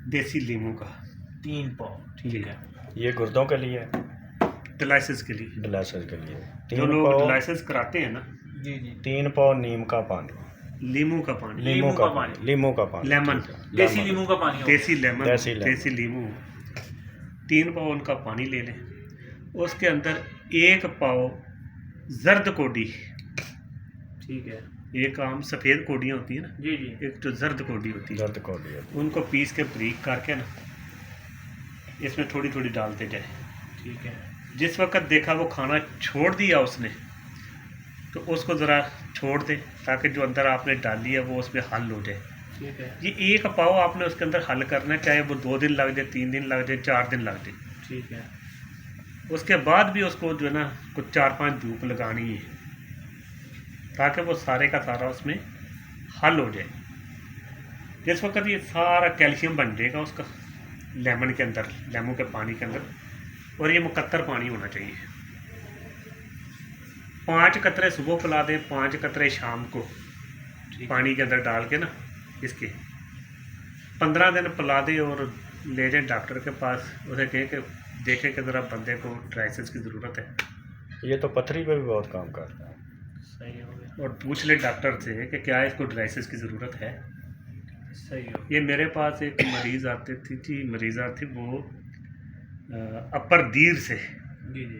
देसी लीमू का 3 पाव, ठीक है। ये गुर्दों के लिए, डायलिसिस के लिए। डायलिसिस के लिए। जो 3 लोग पाव, डायलिसिस कराते हैं ना, जी जी। 3 पाव नीम का पानी, लीमू का पानी, लीमू का पानी, लीमू का पानी, लेमन, ठीक है। देसी लीमू का पानी होगा। देसी लेमन, देसी लेमन। देसी लीमू 3 पाव उनका पानी ले लें। उसके अंदर 1 पाव जर्द कोडी, ठीक है। एक आम सफ़ेद कोडियाँ होती है ना, जी जी। एक जो जर्द कोडी होती है, दर्द को लिए। उनको पीस के बारीक करके ना इसमें थोड़ी थोड़ी डालते जाए। ठीक है। जिस वक्त देखा वो खाना छोड़ दिया उसने, तो उसको ज़रा छोड़ दे ताकि जो अंदर आपने डाली है वो उसमें हल हो जाए। ठीक है। ये 1 पाव आपने उसके अंदर हल करना है, चाहे वो 2 दिन लग जाए, 3 दिन लग जाए, 4 दिन लग जाए। ठीक है। उसके बाद भी उसको जो है ना कुछ 4-5 धूप लगानी है ताकि वो सारे का सारा उसमें हल हो जाए। जिस वक्त ये सारा कैल्शियम बन जाएगा उसका लेमन के अंदर, लेमन के पानी के अंदर, और ये मुकत्तर पानी होना चाहिए। 5 कतरे सुबह पिला दें, 5 कतरे शाम को पानी के अंदर डाल के ना इसके 15 दिन पिला दें और ले जाएं डॉक्टर के पास। उसे कहें कि देखें कि ज़रा बंदे को डायलिसिस की ज़रूरत है। ये तो पथरी पे भी बहुत काम करता है। सही हो गया। और पूछ ले डॉक्टर से कि क्या इसको डायलिसिस की ज़रूरत है। सही हो गया। ये मेरे पास एक मरीज़ आती थी, वो अपर दीर से, जी जी।